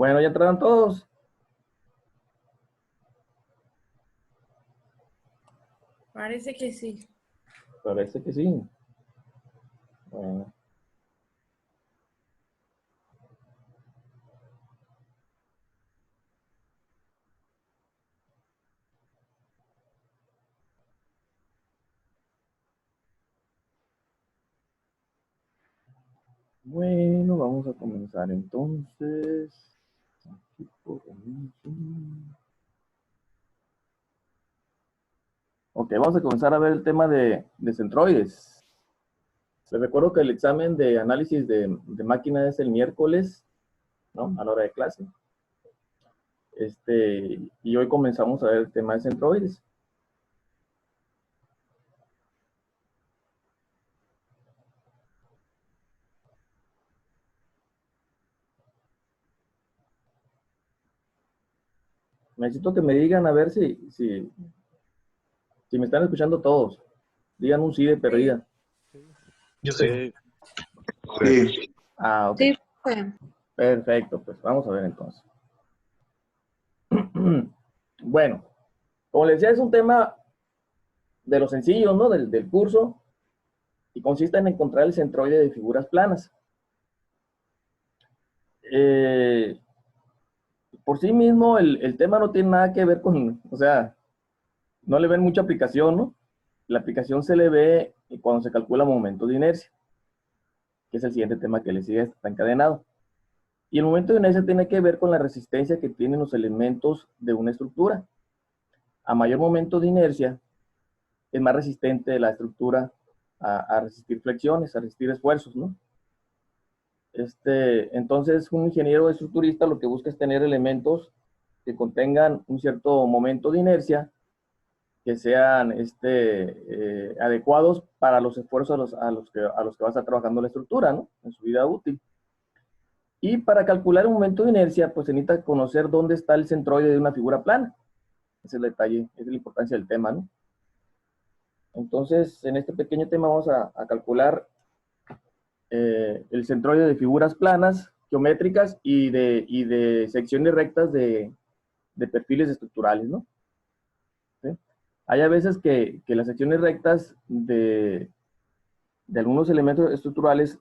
Bueno, ya entraron todos. Parece que sí. Parece que sí. Bueno. Bueno, vamos a comenzar entonces. Aquí por aquí. Ok, vamos a comenzar a ver el tema de centroides. Les recuerdo que el examen de análisis de máquina es el miércoles, ¿no? A la hora de clase. Y hoy comenzamos a ver el tema de centroides. Necesito que me digan a ver si me están escuchando todos. Digan un sí de perdida. Yo sé. Sí. Ah, ok. Sí, fue. Perfecto, pues vamos a ver entonces. Bueno, como les decía, es un tema de los sencillos, ¿no? Del curso, y consiste en encontrar el centroide de figuras planas. Por sí mismo, el tema no tiene nada que ver con, o sea, no le ven mucha aplicación, ¿no? La aplicación se le ve cuando se calcula momento de inercia, que es el siguiente tema que le sigue, está encadenado. Y el momento de inercia tiene que ver con la resistencia que tienen los elementos de una estructura. A mayor momento de inercia, es más resistente la estructura a resistir flexiones, a resistir esfuerzos, ¿no? Entonces, un ingeniero estructurista lo que busca es tener elementos que contengan un cierto momento de inercia, que sean adecuados para los esfuerzos a los que va a estar trabajando la estructura, ¿no? En su vida útil. Y para calcular un momento de inercia, pues se necesita conocer dónde está el centroide de una figura plana. Ese es el detalle, esa es la importancia del tema, ¿no? Entonces, en este pequeño tema vamos a calcular el centroide de figuras planas, geométricas y de secciones rectas de perfiles estructurales, ¿no? ¿Sí? Hay a veces que las secciones rectas de algunos elementos estructurales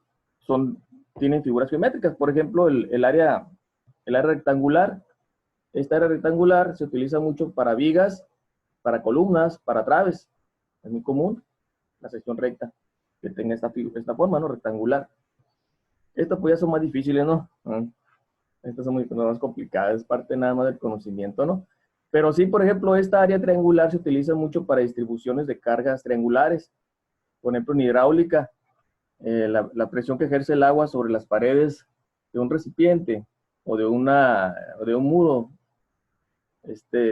tienen figuras geométricas. Por ejemplo, el área rectangular. Esta área rectangular se utiliza mucho para vigas, para columnas, para traves. Es muy común la sección recta que tenga esta forma, ¿no? Rectangular. Estas pues ya son más difíciles, ¿no? Estas son muy más complicadas, es parte nada más del conocimiento, ¿no? Pero sí, por ejemplo, esta área triangular se utiliza mucho para distribuciones de cargas triangulares. Por ejemplo, en hidráulica, la presión que ejerce el agua sobre las paredes de un recipiente o de un muro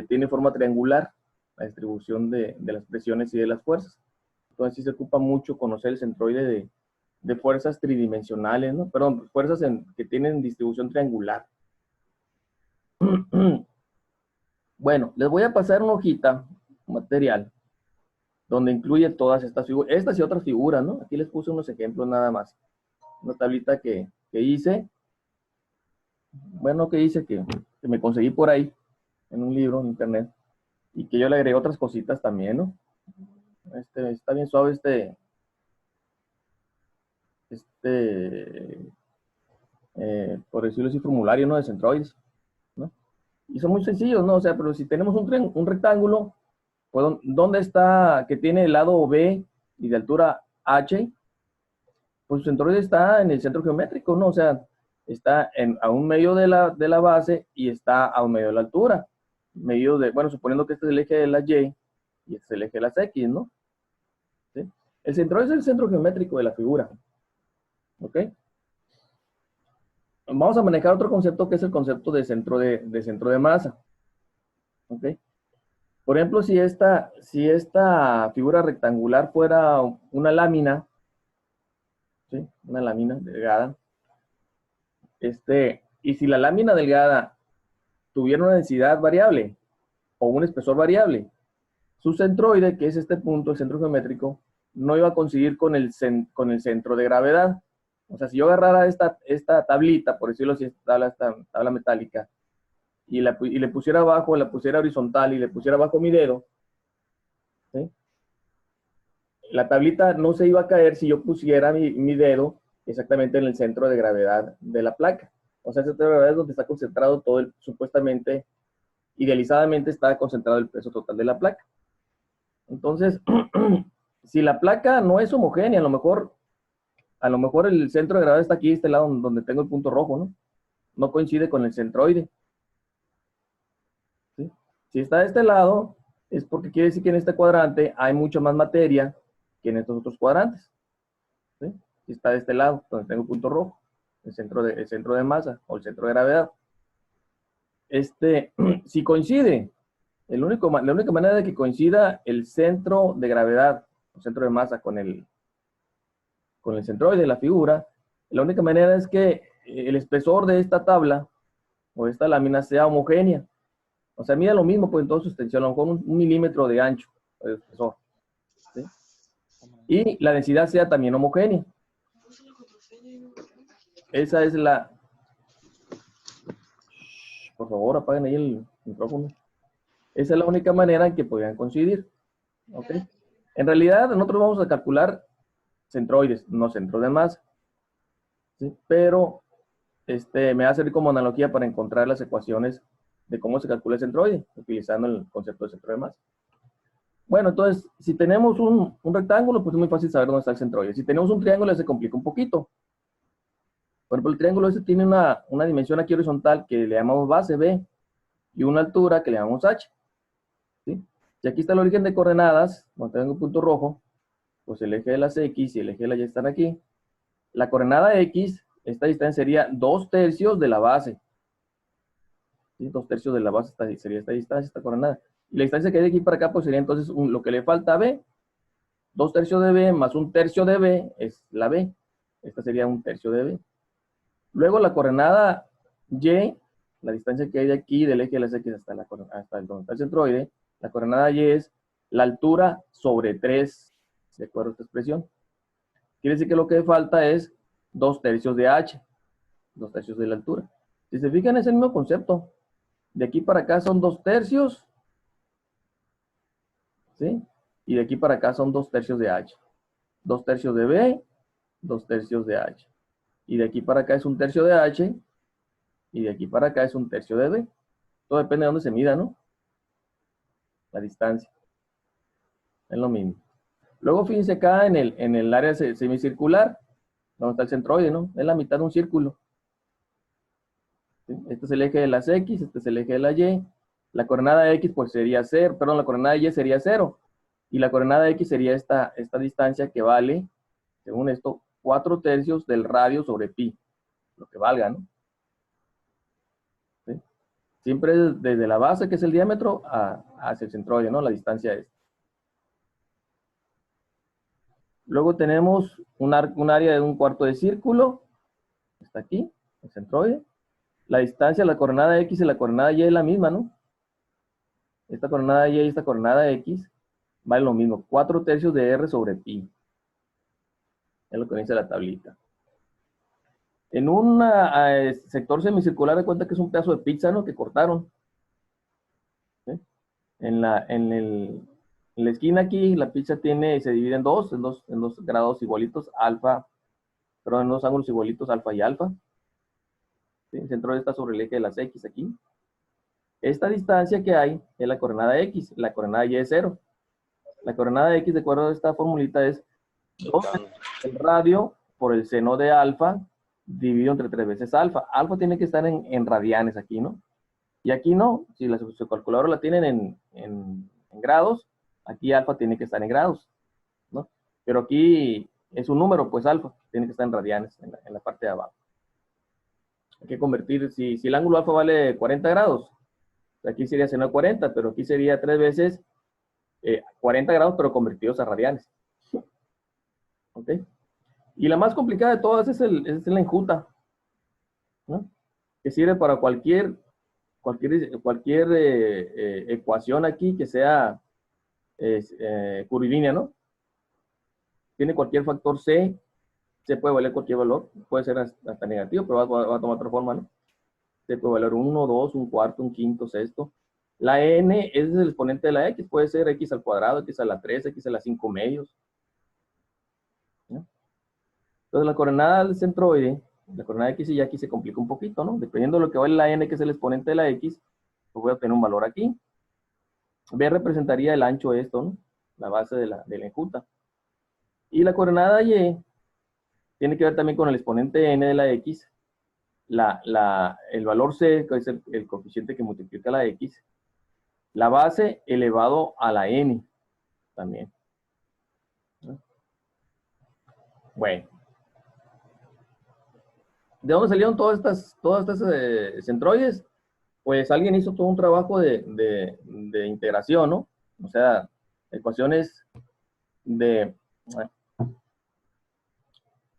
tiene forma triangular, la distribución de las presiones y de las fuerzas. Entonces sí se ocupa mucho conocer el centroide de fuerzas tridimensionales, ¿no? Perdón, fuerzas que tienen distribución triangular. Bueno, les voy a pasar una hojita, material, donde incluye todas estas figuras, estas y otras figuras, ¿no? Aquí les puse unos ejemplos nada más. Una tablita que hice, bueno, que hice, que me conseguí por ahí, en un libro, en internet, y que yo le agregué otras cositas también, ¿no? Está bien suave por decirlo así, formulario, ¿no? De centroides, ¿no? Y son muy sencillos, ¿no? O sea, pero si tenemos un rectángulo, pues, ¿dónde está, que tiene el lado B y de altura H? Pues su centroide está en el centro geométrico, ¿no? O sea, está a un medio de la base y está a un medio de la altura. Medio bueno, suponiendo que este es el eje de la Y y este es el eje de las X, ¿no? ¿Sí? El centroide es el centro geométrico de la figura. ¿Ok? Vamos a manejar otro concepto que es el concepto de centro de masa. ¿Ok? Por ejemplo, si esta figura rectangular fuera una lámina, ¿sí? Una lámina delgada, y si la lámina delgada tuviera una densidad variable o un espesor variable, su centroide, que es este punto, el centro geométrico, no iba a coincidir con el centro de gravedad. O sea, si yo agarrara esta tablita, por decirlo así, esta tabla metálica, y le pusiera abajo, la pusiera horizontal y le pusiera abajo mi dedo, ¿sí? La tablita no se iba a caer si yo pusiera mi dedo exactamente en el centro de gravedad de la placa. O sea, ese centro de gravedad es donde está concentrado todo supuestamente, idealizadamente está concentrado el peso total de la placa. Entonces, si la placa no es homogénea, a lo mejor el centro de gravedad está aquí, este lado donde tengo el punto rojo, ¿no? No coincide con el centroide. ¿Sí? Si está de este lado, es porque quiere decir que en este cuadrante hay mucha más materia que en estos otros cuadrantes. ¿Sí? Si está de este lado, donde tengo el punto rojo, el centro de masa o el centro de gravedad. Si coincide, la única manera de que coincida el centro de gravedad, el centro de masa con el centroide de la figura, la única manera es que el espesor de esta tabla o de esta lámina sea homogénea. O sea, mida lo mismo pues en toda su extensión, a lo mejor un milímetro de ancho de espesor. ¿Sí? Y la densidad sea también homogénea. Esa es la... Por favor, apaguen ahí el micrófono. Esa es la única manera en que podrían coincidir. ¿Ok? En realidad, nosotros vamos a calcular centroides, no centros de masa. ¿Sí? Pero me va a servir como analogía para encontrar las ecuaciones de cómo se calcula el centroide, utilizando el concepto de centro de masa. Bueno, entonces, si tenemos un rectángulo, pues es muy fácil saber dónde está el centroide. Si tenemos un triángulo, se complica un poquito. Por ejemplo, el triángulo ese tiene una dimensión aquí horizontal que le llamamos base B y una altura que le llamamos H. ¿Sí? Si aquí está el origen de coordenadas, donde tengo un punto rojo, pues el eje de las X y el eje de las Y están aquí. La coordenada X, esta distancia sería 2/3 de la base. ¿Sí? 2/3 de la base sería esta distancia, esta coordenada. Y la distancia que hay de aquí para acá, pues sería entonces lo que le falta a B. 2/3 de B más 1/3 de B es la B. Esta sería 1/3 de B. Luego la coordenada Y, la distancia que hay de aquí del eje de las X hasta donde está el centroide, la coordenada Y es la altura sobre 3, de acuerdo a esta expresión. Quiere decir que lo que falta es 2/3 de H, 2/3 de la altura. Si se fijan, es el mismo concepto. De aquí para acá son 2/3, ¿sí? Y de aquí para acá son 2/3 de H. 2/3 de B, 2/3 de H. Y de aquí para acá es 1/3 de H, y de aquí para acá es 1/3 de B. Todo depende de dónde se mida, ¿no? La distancia. Es lo mismo. Luego fíjense acá en el área semicircular, donde está el centroide, ¿no? Es la mitad de un círculo. ¿Sí? Este es el eje de las X, este es el eje de la Y. La coordenada X pues sería 0, perdón, la coordenada Y sería 0. Y la coordenada X sería esta distancia que vale, según esto, 4/3 del radio sobre pi. Lo que valga, ¿no? ¿Sí? Siempre desde la base, que es el diámetro, hacia el centroide, ¿no? La distancia es. Luego tenemos un área de 1/4 de círculo. Está aquí, el centroide. La distancia, la coordenada X y la coordenada Y es la misma, ¿no? Esta coordenada Y y esta coordenada X vale lo mismo, 4/3 de R sobre pi. Es lo que dice la tablita. En un sector semicircular, de cuenta que es un pedazo de pizza, ¿no? Que cortaron. ¿Sí? En la esquina aquí, la pizza se divide en dos grados igualitos, alfa, perdón, en dos ángulos igualitos, alfa y alfa. ¿Sí? El centro está sobre el eje de las X aquí. Esta distancia que hay es la coordenada X, la coordenada Y es 0. La coordenada X, de acuerdo a esta formulita, es 2 el radio por el seno de alfa dividido entre 3 veces alfa. Alfa tiene que estar en radianes aquí, ¿no? Y aquí no, si su calculadora la tienen en grados, aquí alfa tiene que estar en grados, ¿no? Pero aquí es un número, pues alfa, tiene que estar en radianes, en la parte de abajo. Hay que convertir, si el ángulo alfa vale 40 grados, aquí sería seno de 40, pero aquí sería 3 veces 40 grados, pero convertidos a radianes. ¿Ok? Y la más complicada de todas es la enjuta, ¿no? Que sirve para cualquier ecuación aquí que sea curvilínea, ¿no? Tiene cualquier factor C Se puede valer cualquier valor, puede ser hasta negativo, pero va a tomar otra forma, ¿no? Se puede valer 1, 2, un cuarto, un quinto, sexto. La n es el exponente de la x, puede ser x al cuadrado, x a la 3, x a la 5 medios. ¿No? Entonces la coordenada del centroide, la coordenada x y y aquí se complica un poquito, ¿no? Dependiendo de lo que vale la n, que es el exponente de la x, pues voy a obtener un valor aquí. B representaría el ancho de esto, ¿no? La base de la enjuta. Y la coordenada y tiene que ver también con el exponente n de la x, el valor c, que es el coeficiente que multiplica la x, la base elevado a la n también. ¿No? Bueno. ¿De dónde salieron todas estas centroides? Pues alguien hizo todo un trabajo de integración, ¿no? O sea, ecuaciones de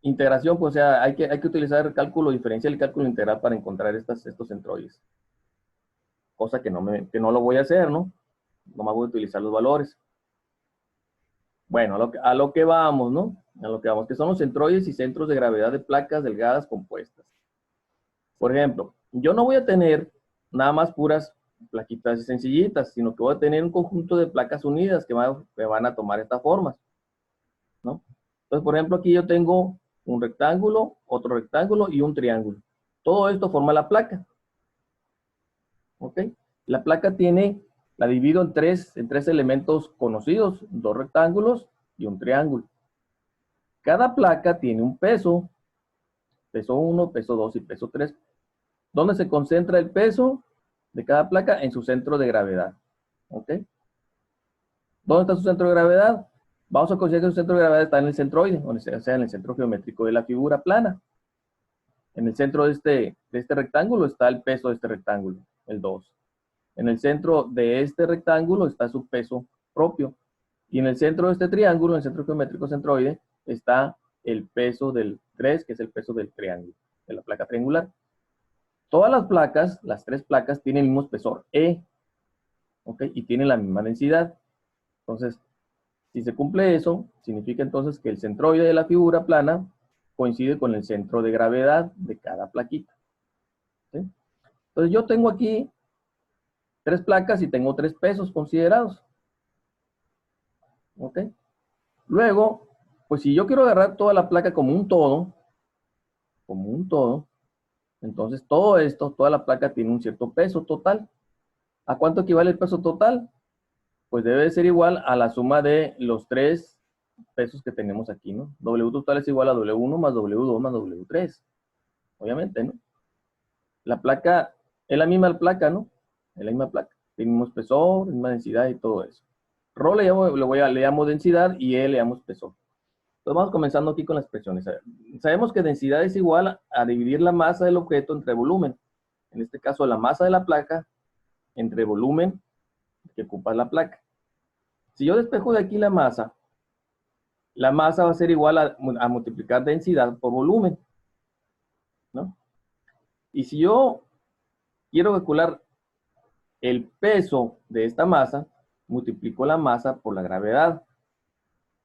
integración, pues o sea, hay que utilizar cálculo diferencial y cálculo integral para encontrar estos centroides. Cosa que no lo voy a hacer, ¿no? Nomás voy a utilizar los valores. Bueno, a lo que vamos, ¿no? A lo que vamos, que son los centroides y centros de gravedad de placas delgadas compuestas. Por ejemplo, yo no voy a tener nada más puras plaquitas sencillitas, sino que voy a tener un conjunto de placas unidas que van a tomar estas formas, ¿no? Entonces, por ejemplo, aquí yo tengo un rectángulo, otro rectángulo y un triángulo. Todo esto forma la placa. ¿Ok? La placa la divido en tres elementos conocidos, 2 rectángulos y un triángulo. Cada placa tiene un peso 1, peso 2 y peso 3. ¿Dónde se concentra el peso de cada placa? En su centro de gravedad. ¿Ok? ¿Dónde está su centro de gravedad? Vamos a considerar que su centro de gravedad está en el centroide, o sea, en el centro geométrico de la figura plana. En el centro de este rectángulo está el peso de este rectángulo, el 2. En el centro de este rectángulo está su peso propio. Y en el centro de este triángulo, en el centro geométrico centroide, está el peso del 3, que es el peso del triángulo, de la placa triangular. Todas las placas, las 3 placas, tienen el mismo espesor, E, ¿ok? Y tienen la misma densidad. Entonces, si se cumple eso, significa entonces que el centroide de la figura plana coincide con el centro de gravedad de cada plaquita. ¿Sí? Entonces, yo tengo aquí 3 placas y tengo 3 pesos considerados. ¿Ok? Luego, pues si yo quiero agarrar toda la placa como un todo, entonces todo esto, toda la placa tiene un cierto peso total. ¿A cuánto equivale el peso total? Pues debe ser igual a la suma de los 3 pesos que tenemos aquí, ¿no? W total es igual a W1 más W2 más W3. Obviamente, ¿no? La placa es la misma placa, ¿no? Es la misma placa. Tiene el mismo espesor, misma densidad y todo eso. Rho le llamo densidad y E le llamo espesor. Entonces vamos comenzando aquí con las expresiones. Sabemos que densidad es igual a dividir la masa del objeto entre volumen. En este caso, la masa de la placa entre volumen que ocupa la placa. Si yo despejo de aquí la masa va a ser igual a multiplicar densidad por volumen, ¿no? Y si yo quiero calcular el peso de esta masa, multiplico la masa por la gravedad.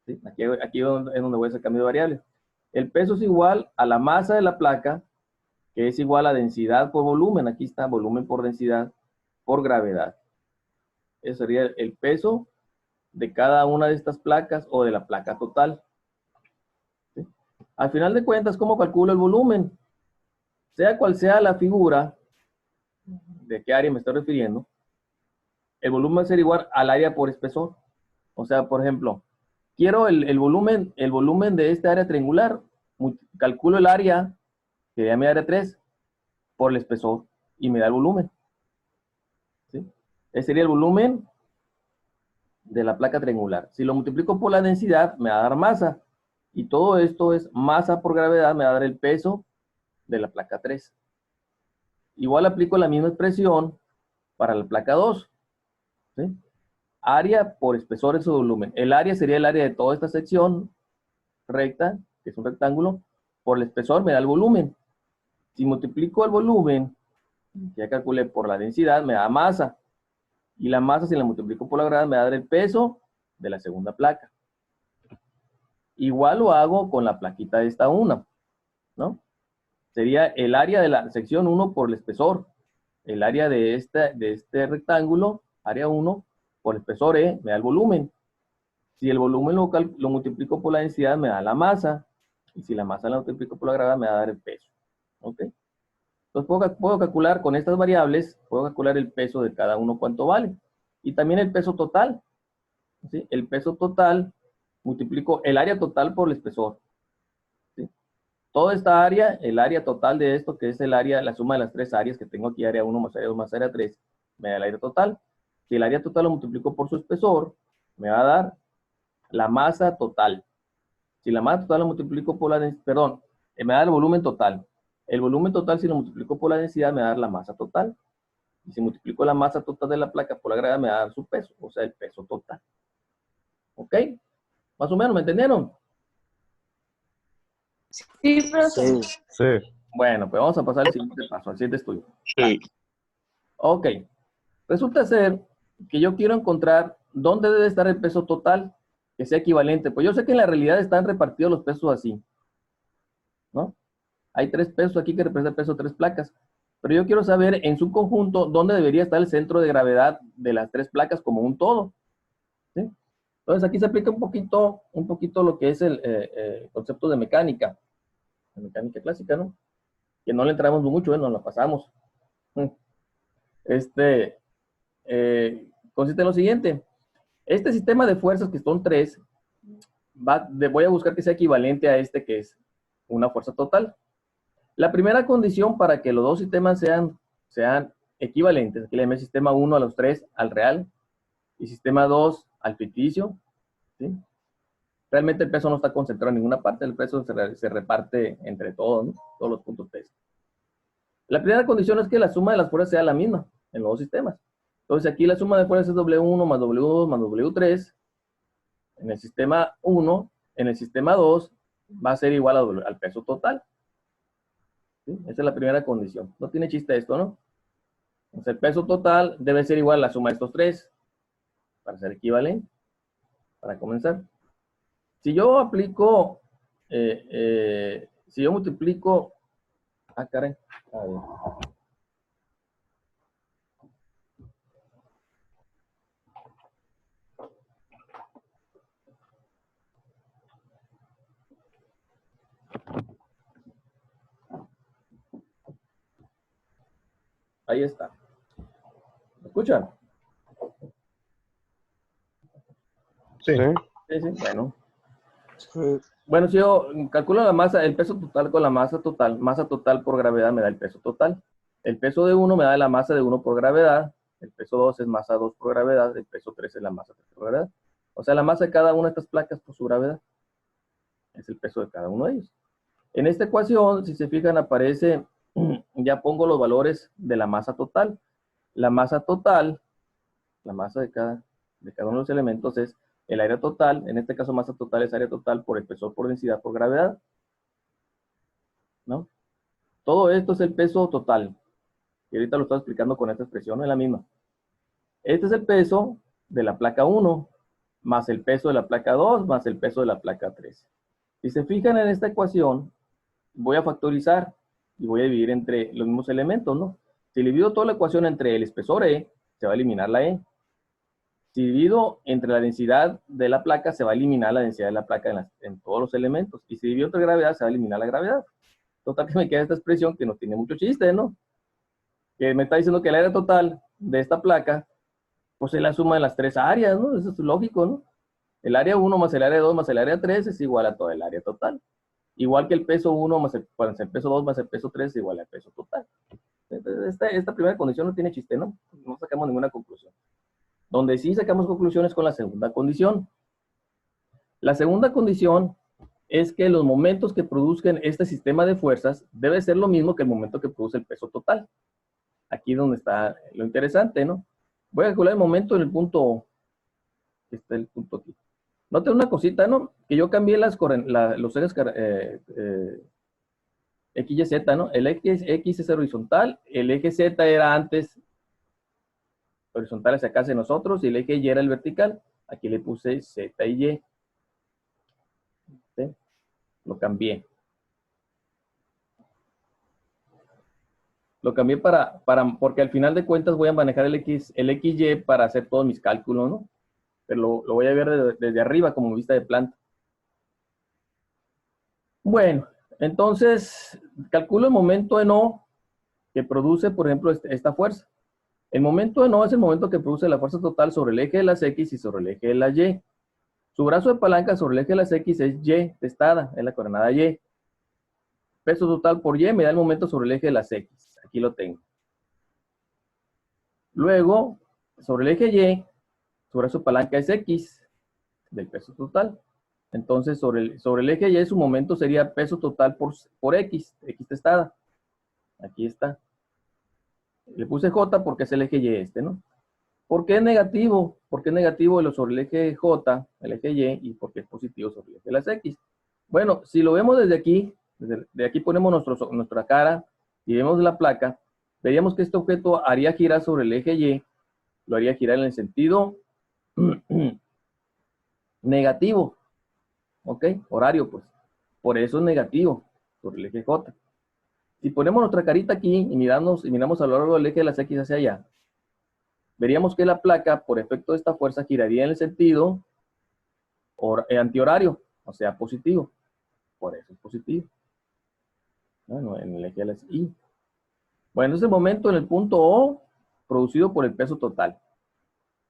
¿Sí? Aquí es donde voy a hacer cambio de variable. El peso es igual a la masa de la placa, que es igual a densidad por volumen. Aquí está volumen por densidad por gravedad. Ese sería el peso de cada una de estas placas o de la placa total. ¿Sí? Al final de cuentas, ¿cómo calculo el volumen? Sea cual sea la figura, de qué área me estoy refiriendo, el volumen va a ser igual al área por espesor. O sea, por ejemplo, quiero el volumen de esta área triangular, calculo el área, que ya me área 3, por el espesor, y me da el volumen. ¿Sí? Ese sería el volumen de la placa triangular. Si lo multiplico por la densidad, me va a dar masa. Y todo esto es masa por gravedad, me va a dar el peso de la placa 3. Igual aplico la misma expresión para la placa 2. ¿Sí? Área por espesor es su volumen. El área sería el área de toda esta sección recta, que es un rectángulo, por el espesor me da el volumen. Si multiplico el volumen, ya calculé por la densidad, me da masa. Y la masa, si la multiplico por la gravedad, me va a dar el peso de la segunda placa. Igual lo hago con la plaquita de esta 1, ¿no? Sería el área de la sección 1 por el espesor. El área de este rectángulo, área 1, por el espesor E, me da el volumen. Si el volumen lo multiplico por la densidad, me da la masa. Y si la masa la multiplico por la gravedad, me va a dar el peso. ¿Ok? Entonces puedo calcular con estas variables, puedo calcular el peso de cada uno cuánto vale. Y también el peso total. ¿Sí? El peso total, multiplico el área total por el espesor. ¿Sí? Toda esta área, el área total de esto, que es el área, la suma de las tres áreas que tengo aquí, área 1 más área 2 más área 3, me da el área total. Si el área total lo multiplico por su espesor, me va a dar la masa total. Si la masa total lo multiplico por la densidad, perdón, me da el volumen total. El volumen total, si lo multiplico por la densidad, me va a dar la masa total. Y si multiplico la masa total de la placa por la gravedad, me va a dar su peso, o sea, el peso total. ¿Ok? Más o menos, ¿me entendieron? Sí, profe. Sí. Bueno, pues vamos a pasar al siguiente paso, al siguiente estudio. Sí. Ok. Resulta ser que yo quiero encontrar dónde debe estar el peso total que sea equivalente. Pues yo sé que en la realidad están repartidos los pesos así, ¿no? Hay 3 pesos aquí que representan el peso de 3 placas. Pero yo quiero saber en su conjunto dónde debería estar el centro de gravedad de las 3 placas como un todo. ¿Sí? Entonces aquí se aplica un poquito lo que es el concepto de mecánica clásica, ¿no? Que no le entramos mucho, nos la pasamos. Consiste en lo siguiente. Este sistema de fuerzas, que son 3, voy a buscar que sea equivalente a este, que es una fuerza total. La primera condición para que los dos sistemas sean equivalentes, aquí le llamé sistema 1 a los 3 al real y sistema 2 al ficticio, ¿sí? Realmente el peso no está concentrado en ninguna parte, el peso se reparte entre todos, ¿no? Todos los puntos peso. La primera condición es que la suma de las fuerzas sea la misma en los dos sistemas. Entonces aquí la suma de fuerzas es W1 más W2 más W3. En el sistema 1, en el sistema 2 va a ser igual al peso total. ¿Sí? Esa es la primera condición. No tiene chiste esto, ¿no? Entonces el peso total debe ser igual a la suma de estos 3 para ser equivalente. Para comenzar. Si yo aplico, si yo multiplico, caray, a ver. Ahí está. ¿Me escuchan? Sí. Sí, sí, bueno. Sí. Bueno, si yo calculo la masa, el peso total con la masa total por gravedad me da el peso total. El peso de 1 me da la masa de 1 por gravedad, el peso 2 es masa 2 por gravedad, el peso 3 es la masa 3 por gravedad. O sea, la masa de cada una de estas placas por su gravedad. Es el peso de cada uno de ellos. En esta ecuación, si se fijan, aparece, ya pongo los valores de la masa total. La masa total, la masa de cada uno de los elementos es el área total, en este caso masa total es área total por espesor por densidad por gravedad, ¿no? Todo esto es el peso total, y ahorita lo estoy explicando con esta expresión, es la misma. Este es el peso de la placa 1, más el peso de la placa 2, más el peso de la placa 3. Si se fijan en esta ecuación, voy a factorizar y voy a dividir entre los mismos elementos, ¿no? Si divido toda la ecuación entre el espesor E, se va a eliminar la E. Si divido entre la densidad de la placa, se va a eliminar la densidad de la placa en todos los elementos. Y si divido entre gravedad, se va a eliminar la gravedad. Total que me queda esta expresión que no tiene mucho chiste, ¿no? Que me está diciendo que el área total de esta placa, pues es la suma de las 3 áreas, ¿no? Eso es lógico, ¿no? El área 1 más el área 2 más el área 3 es igual a toda el área total. Igual que el peso 1 más el peso 2 más el peso 3 es igual al peso total. Entonces, esta primera condición no tiene chiste, ¿no? No sacamos ninguna conclusión. Donde sí sacamos conclusiones con la segunda condición. La segunda condición es que los momentos que produzcan este sistema de fuerzas debe ser lo mismo que el momento que produce el peso total. Aquí es donde está lo interesante, ¿no? Voy a calcular el momento en el punto, está el punto aquí. Noten una cosita, ¿no? Que yo cambié los ejes X y Z, ¿no? El X es horizontal, el eje Z era antes horizontal hacia acá hacia nosotros y el eje Y era el vertical. Aquí le puse Z y Y. ¿sí? Lo cambié. Lo cambié porque al final de cuentas voy a manejar el XY para hacer todos mis cálculos, ¿no? Pero lo voy a ver desde arriba como vista de planta. Bueno, entonces calculo el momento en O que produce, por ejemplo, esta fuerza. El momento en O es el momento que produce la fuerza total sobre el eje de las X y sobre el eje de la Y. Su brazo de palanca sobre el eje de las X es Y testada, es la coordenada Y. Peso total por Y me da el momento sobre el eje de las X. Aquí lo tengo. Luego, sobre el eje Y, su brazo de palanca es X del peso total. Entonces, sobre el eje Y, su momento sería peso total por X testada. Aquí está. Le puse J porque es el eje Y ¿no? ¿Por qué es negativo? ¿Por qué es negativo sobre el eje J, el eje Y, y por qué es positivo sobre el eje de las X? Bueno, si lo vemos desde aquí, de aquí ponemos nuestra cara y vemos la placa, veríamos que este objeto haría girar sobre el eje Y, lo haría girar en el sentido negativo, ¿ok? Horario, pues. Por eso es negativo sobre el eje J. Si ponemos nuestra carita aquí y miramos a lo largo del eje de las X hacia allá, veríamos que la placa, por efecto de esta fuerza, giraría en el sentido antihorario, o sea, positivo. Por eso es positivo. Bueno, en el eje de las Y. Bueno, ese momento en el punto O, producido por el peso total,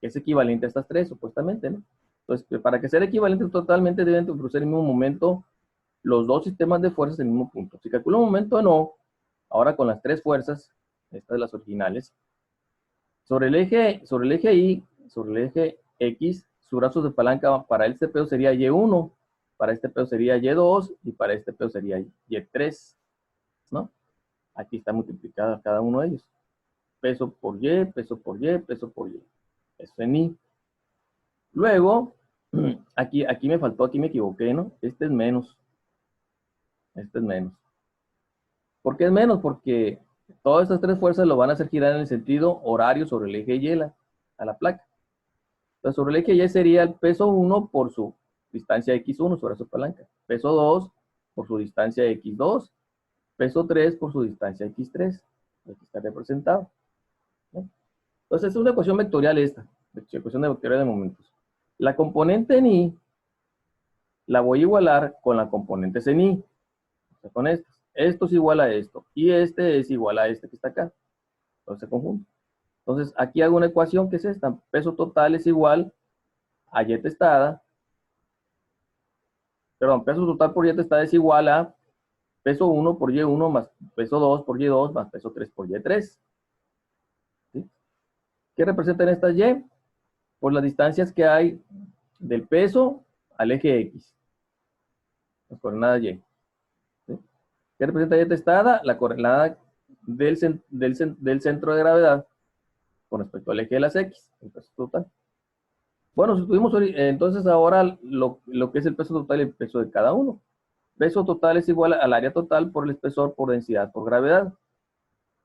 que es equivalente a estas tres, supuestamente, ¿no? Entonces, para que sea equivalente totalmente, deben producir el mismo momento los dos sistemas de fuerzas en el mismo punto. Si calculo un momento en O, ahora con las tres fuerzas, estas de las originales, sobre el eje Y, sobre el eje X, su brazo de palanca para este peso sería Y1, para este peso sería Y2 y para este peso sería Y3, ¿no? Aquí está multiplicada cada uno de ellos. Peso por Y, peso por Y, peso por Y. Eso en I. Luego, aquí me faltó, aquí me equivoqué, ¿no? Este es menos. Este es menos. ¿Por qué es menos? Porque todas estas tres fuerzas lo van a hacer girar en el sentido horario sobre el eje Y a la placa. Entonces, sobre el eje Y sería el peso 1 por su distancia X1 sobre su palanca. Peso 2 por su distancia X2. Peso 3 por su distancia X3. Aquí está representado, ¿no? Entonces, es una ecuación vectorial esta. Ecuación vectorial de momentos. La componente en I la voy a igualar con la componente en I. O sea, con estas. Esto es igual a esto. Y este es igual a este que está acá. Entonces, conjunto. Entonces, aquí hago una ecuación que es esta. Peso total es igual a Y testada. Perdón, peso total por Y testada es igual a peso 1 por Y1 más peso 2 por Y2 más peso 3 por Y3. ¿Sí? ¿Qué representan estas Y? Pues las distancias que hay del peso al eje X. Las coordenadas Y. ¿Sí? ¿Qué representa Y testada? La coordenada del centro de gravedad con respecto al eje de las X, el peso total. Bueno, si tuvimos entonces ahora lo que es el peso total y el peso de cada uno. Peso total es igual al área total por el espesor por densidad por gravedad.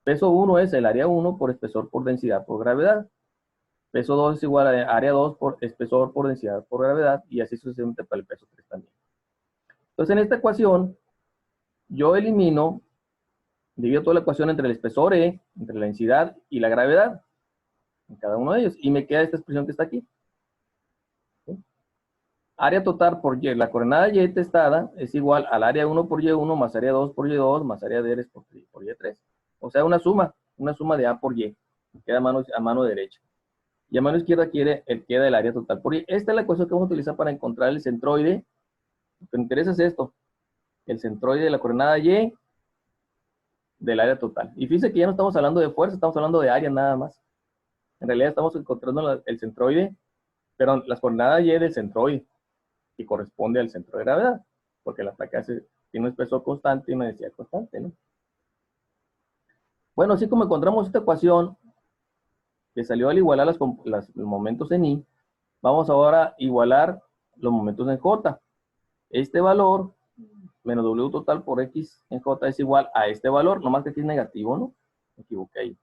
Peso 1 es el área 1 por espesor por densidad por gravedad. Peso 2 es igual a área 2 por espesor por densidad por gravedad y así sucesivamente para el peso 3 también. Entonces en esta ecuación yo divido toda la ecuación entre el espesor E, entre la densidad y la gravedad en cada uno de ellos y me queda esta expresión que está aquí. ¿Sí? Área total por Y, la coordenada Y testada es igual al área 1 por Y1 más área 2 por Y2 más área de por Y3. O sea, una suma de A por Y. Queda a mano derecha. Y a mano izquierda queda el área total por Y. Esta es la ecuación que vamos a utilizar para encontrar el centroide. Lo que me interesa es esto. El centroide de la coordenada Y del área total. Y fíjense que ya no estamos hablando de fuerza, estamos hablando de área nada más. En realidad estamos encontrando el centroide, perdón, las coordenadas Y del centroide, que corresponde al centro de gravedad, porque la placa tiene un espesor constante y una densidad constante, ¿no? Bueno, así como encontramos esta ecuación, que salió al igualar los momentos en I, vamos ahora a igualar los momentos en J. Este valor, menos W total por X en J es igual a este valor, nomás que aquí es negativo, ¿no? Me equivoqué ahí.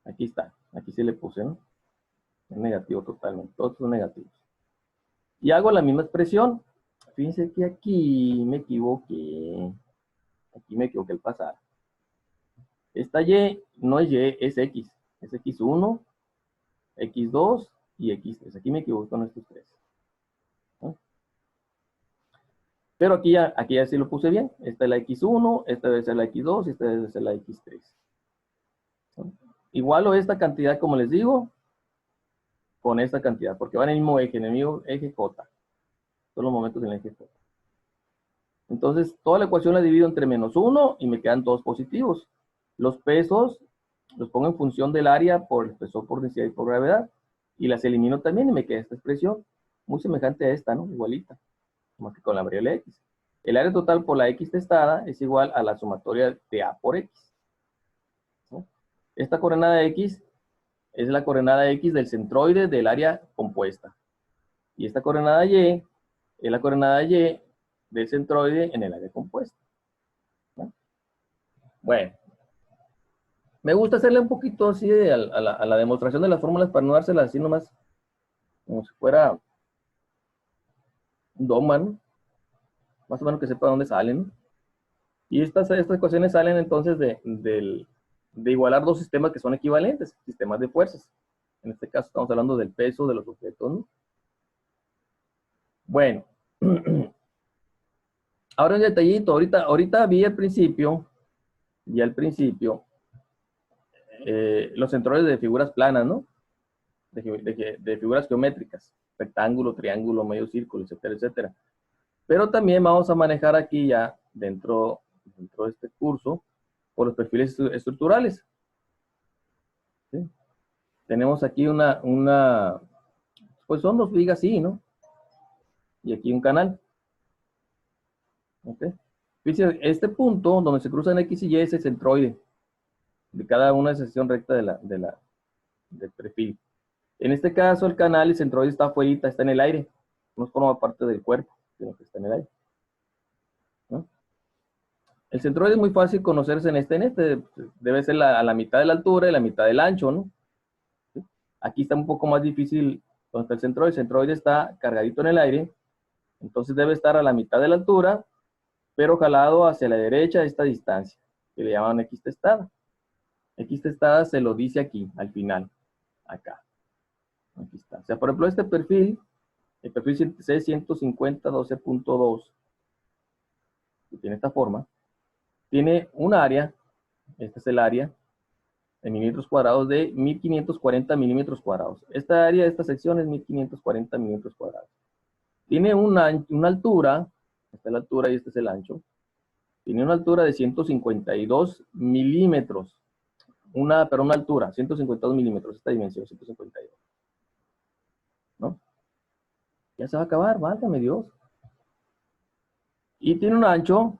Aquí está, aquí sí le puse, ¿no? Es negativo totalmente, todos son negativos. Y hago la misma expresión, Fíjense que aquí me equivoqué. Aquí me equivoqué al pasar. Esta Y no es Y, es X. Es X1, X2 y X3. Aquí me equivoqué con estos tres, ¿no? Pero aquí ya sí lo puse bien. Esta es la X1, esta debe ser la X2 y esta debe ser la X3, ¿no? Igualo esta cantidad, como les digo, con esta cantidad, porque van en el mismo eje, en el mismo eje J. Todos los momentos en el eje J. Entonces, toda la ecuación la divido entre -1 y me quedan todos positivos. Los pesos los pongo en función del área por el espesor, por densidad y por gravedad. Y las elimino también y me queda esta expresión muy semejante a esta, ¿no? Igualita, más que con la variable X. El área total por la X testada es igual a la sumatoria de A por X, ¿no? Esta coordenada X es la coordenada X del centroide del área compuesta. Y esta coordenada Y es la coordenada Y del centroide en el área compuesta, ¿no? Bueno, me gusta hacerle un poquito así a la demostración de las fórmulas para no dárselas así nomás, como si fuera un dogma, ¿no? Más o menos que sepa dónde salen, ¿no? Y estas ecuaciones salen entonces de igualar dos sistemas que son equivalentes, sistemas de fuerzas. En este caso estamos hablando del peso de los objetos, ¿no? Bueno, ahora un detallito, ahorita vi al principio, los centroides de figuras planas, ¿no? De figuras geométricas, rectángulo, triángulo, medio círculo, etcétera, etcétera. Pero también vamos a manejar aquí ya dentro de este curso por los perfiles estructurales, ¿sí? Tenemos aquí pues son dos vigas así, ¿no? Y aquí un canal. ¿Ok? Fíjense, este punto donde se cruzan X y Y es el centroide de cada una de sección recta del perfil. En este caso, el canal, el centroide está afuera, está en el aire. No forma parte del cuerpo, sino que está en el aire, ¿no? El centroide es muy fácil conocerse en este debe ser a la mitad de la altura y la mitad del ancho, ¿no? ¿Sí? Aquí está un poco más difícil donde está el centroide está cargadito en el aire, entonces debe estar a la mitad de la altura, pero jalado hacia la derecha a esta distancia, que le llaman X testada. X testada se lo dice aquí, al final, acá. Aquí está. O sea, por ejemplo, este perfil, el perfil C150 12.2, que tiene esta forma, tiene un área, este es el área, en milímetros cuadrados de 1540 milímetros cuadrados. Esta área de esta sección es 1540 milímetros cuadrados. Tiene una altura, esta es la altura y este es el ancho, tiene una altura de 152 milímetros. Pero una altura, 152 milímetros, esta dimensión, 152. ¿No? Ya se va a acabar, válgame Dios. Y tiene un ancho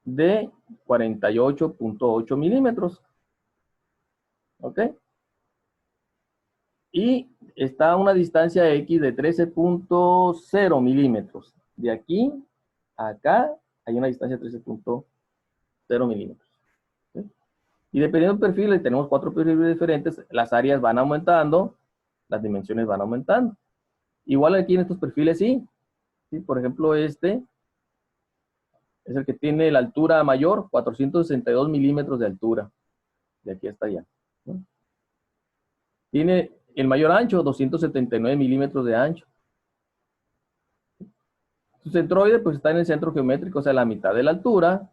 de 48.8 milímetros. ¿Ok? Y está a una distancia X de 13.0 milímetros. De aquí a acá hay una distancia de 13.0 milímetros. ¿Sí? Y dependiendo del perfil, tenemos 4 perfiles diferentes, las áreas van aumentando, las dimensiones van aumentando. Igual aquí en estos perfiles sí. ¿Sí? Por ejemplo, este es el que tiene la altura mayor, 462 milímetros de altura. De aquí hasta allá, ¿no? Tiene el mayor ancho, 279 milímetros de ancho. Su centroide pues está en el centro geométrico, o sea, a la mitad de la altura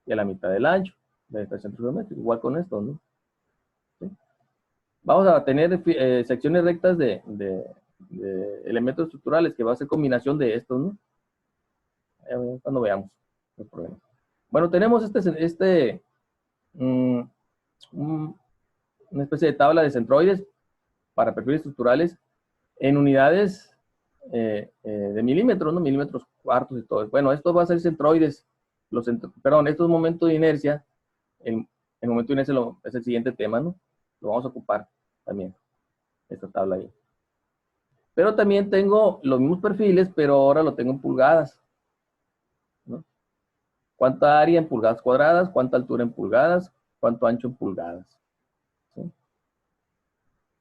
y a la mitad del ancho de este centro geométrico. Igual con esto, ¿no? ¿Sí? Vamos a tener secciones rectas de elementos estructurales que va a ser combinación de estos, ¿no? Cuando veamos los problemas. Bueno, tenemos una especie de tabla de centroides para perfiles estructurales en unidades de milímetros, ¿no? Milímetros cuartos y todo. Bueno, esto va a ser centroides. Perdón, esto es momento de inercia. El momento de inercia es el siguiente tema, ¿no? Lo vamos a ocupar también, esta tabla ahí. Pero también tengo los mismos perfiles, pero ahora lo tengo en pulgadas, ¿no? ¿Cuánta área en pulgadas cuadradas? ¿Cuánta altura en pulgadas? ¿Cuánto ancho en pulgadas? ¿Sí?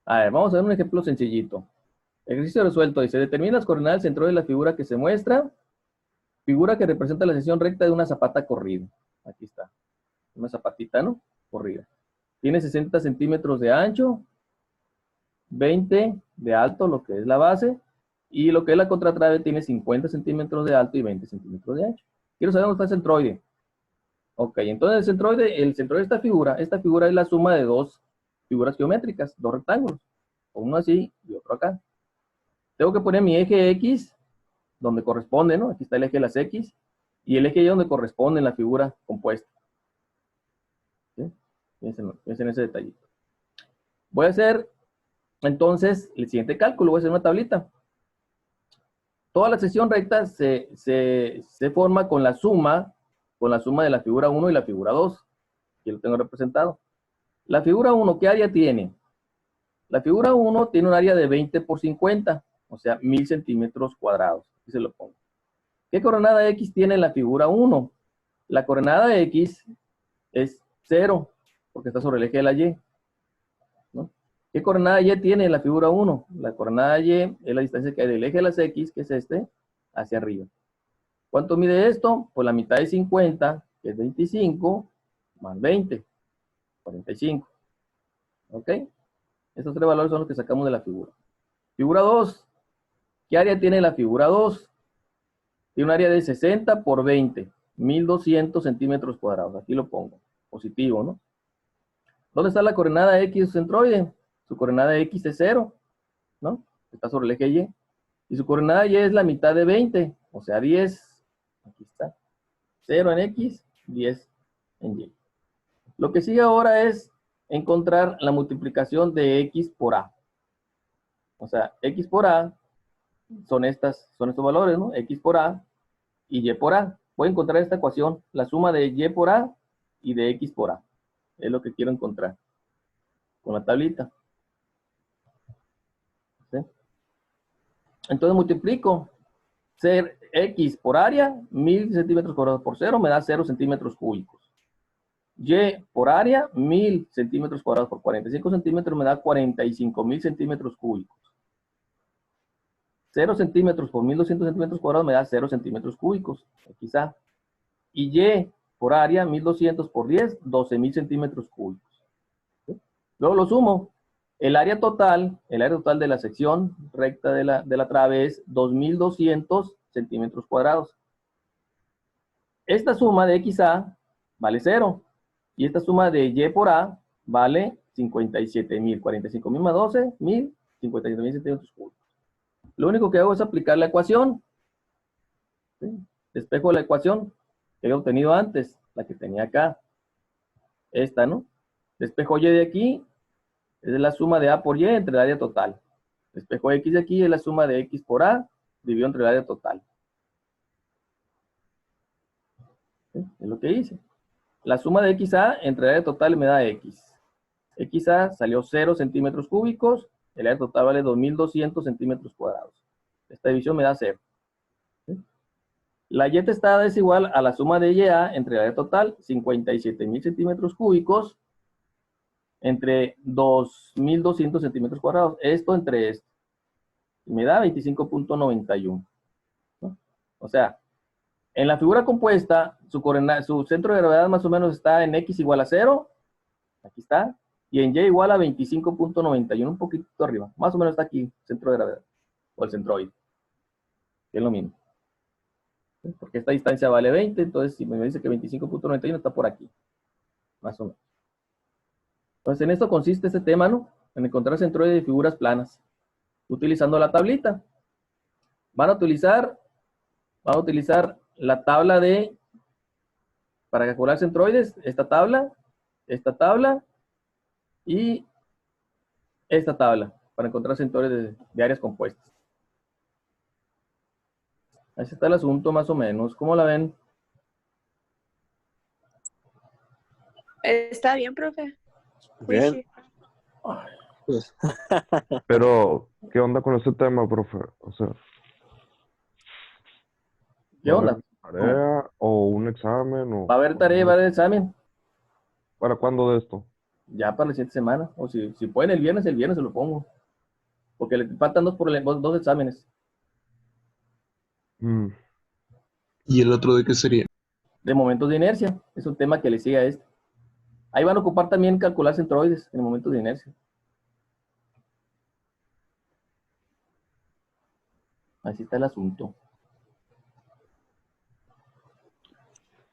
A ver, vamos a ver un ejemplo sencillito. Ejercicio resuelto. Dice, determina las coordenadas del centro de la figura que se muestra Figura que representa la sección recta de una zapata corrida. Aquí está. Una zapatita, ¿no? Corrida. Tiene 60 centímetros de ancho, 20 de alto, lo que es la base, y lo que es la contratrave tiene 50 centímetros de alto y 20 centímetros de ancho. Quiero saber dónde está el centroide. Ok, entonces el centroide de esta figura es la suma de dos figuras geométricas, dos rectángulos, uno así y otro acá. Tengo que poner mi eje X donde corresponde, ¿no? Aquí está el eje de las X y el eje Y donde corresponde en la figura compuesta. ¿Sí? Piensen en ese detallito. Voy a hacer entonces el siguiente cálculo, voy a hacer una tablita. Toda la sección recta se forma con la suma de la figura 1 y la figura 2. Aquí lo tengo representado. La figura 1, ¿qué área tiene? La figura 1 tiene un área de 20 por 50, o sea, 1000 centímetros cuadrados. Aquí se lo pongo. ¿Qué coordenada X tiene la figura 1? La coordenada X es 0, porque está sobre el eje de la Y, ¿no? ¿Qué coordenada Y tiene la figura 1? La coordenada Y es la distancia que hay del eje de las X, que es este, hacia arriba. ¿Cuánto mide esto? Pues la mitad de 50, que es 25, más 20, 45. ¿Ok? Estos tres valores son los que sacamos de la figura. Figura 2. ¿Qué área tiene la figura 2? Tiene un área de 60 por 20, 1200 centímetros cuadrados. Aquí lo pongo. Positivo, ¿no? ¿Dónde está la coordenada X de su centroide? Su coordenada X es 0, ¿no? Está sobre el eje Y. Y su coordenada Y es la mitad de 20, o sea, 10. Aquí está. 0 en X, 10 en Y. Lo que sigue ahora es encontrar la multiplicación de X por A. O sea, X por A son estos valores, ¿no? X por A y Y por A. Voy a encontrar esta ecuación, la suma de Y por A y de X por A. Es lo que quiero encontrar con la tablita. ¿Sí? Entonces multiplico ser X por área, 1000 centímetros cuadrados por 0, me da 0 centímetros cúbicos. Y por área, 1000 centímetros cuadrados por 45 centímetros, me da 45.000 centímetros cúbicos. 0 centímetros por 1200 centímetros cuadrados me da 0 centímetros cúbicos, quizá. Y Y por área, 1200 por 10, 12.000 centímetros cúbicos. ¿Sí? Luego lo sumo. El área total de la sección recta de la trave es 2200 centímetros cuadrados. Esta suma de XA vale 0. Y esta suma de Y por A vale 57.000. 45.000 más 12.000, 57.000 centímetros cúbicos. Lo único que hago es aplicar la ecuación. ¿Sí? Despejo la ecuación que había obtenido antes, la que tenía acá. Esta, ¿no? Despejo Y de aquí, es la suma de A por Y entre el área total. Despejo X de aquí, es la suma de X por A dividido entre el área total. ¿Sí? Es lo que hice. La suma de XA entre el área total me da X. XA salió 0 centímetros cúbicos, el área total vale 2200 centímetros cuadrados. Esta división me da 0. ¿Sí? La Y testada es igual a la suma de YA entre el área total, 57.000 centímetros cúbicos, entre 2200 centímetros cuadrados. Esto entre esto. Y me da 25.91. ¿No? O sea, en la figura compuesta, su centro de gravedad más o menos está en X igual a 0. Aquí está. Y en Y igual a 25.91, un poquito arriba. Más o menos está aquí, centro de gravedad. O el centroide. Que es lo mismo. ¿Sí? Porque esta distancia vale 20, entonces si me dice que 25.91 está por aquí. Más o menos. Entonces en esto consiste este tema, ¿no? En encontrar centroide de figuras planas. Utilizando la tablita. Van a utilizar la tabla para calcular centroides, esta tabla y esta tabla, para encontrar centroides de áreas compuestas. Así está el asunto más o menos. ¿Cómo la ven? Está bien, profe. Bien. Sí. Pues, Pero, ¿qué onda con este tema, profe? O sea, ¿Qué ¿va a onda? haber tarea o un examen? O, ¿Va a haber tarea, va a haber examen? ¿para cuándo de esto? Ya para la siguiente semana. O si pueden el viernes se lo pongo. Porque le faltan dos exámenes. ¿Y el otro de qué sería? De momentos de inercia. Es un tema que le sigue a este. Ahí van a ocupar también calcular centroides en momentos de inercia. Así está el asunto.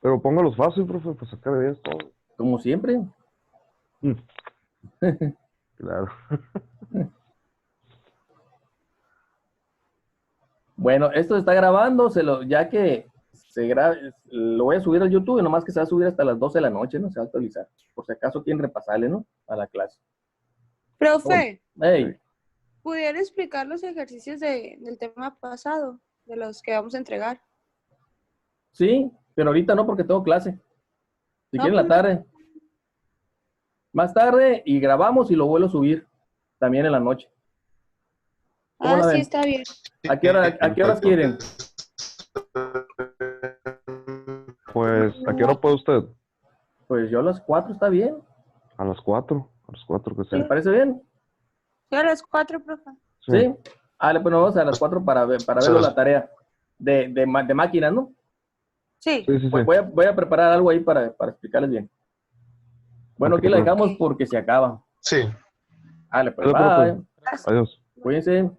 Pero póngalos fácil, profe, pues sacar de esto. Como siempre. Claro. Bueno, esto se está grabando, ya que lo voy a subir al YouTube, y nomás que se va a subir hasta las 12 de la noche, ¿no? Se va a actualizar. Por si acaso quieren repasarle, ¿no? A la clase. Profe, Hey, ¿pudiera explicar los ejercicios del tema pasado, de los que vamos a entregar? sí, pero ahorita no porque tengo clase. Si No, quieren la pues, tarde. Más tarde y grabamos y lo vuelvo a subir también en la noche. ¿Cómo la sí, ven? está bien. ¿A qué horas quieren? Pues, ¿a qué hora puede usted? Pues yo a las 4 está bien. A las 4. A las 4 que ¿Le sea. parece bien? Sí, a las 4, profe. ¿Sí? Pues nos vamos a las 4 para verlo la tarea de máquinas, ¿no? Sí. Sí, sí, Pues sí. voy a preparar algo ahí para explicarles bien. Bueno, Ok, aquí la profe. dejamos porque se acaba. Sí. Pues Dale, profe. bye. Adiós. Cuídense.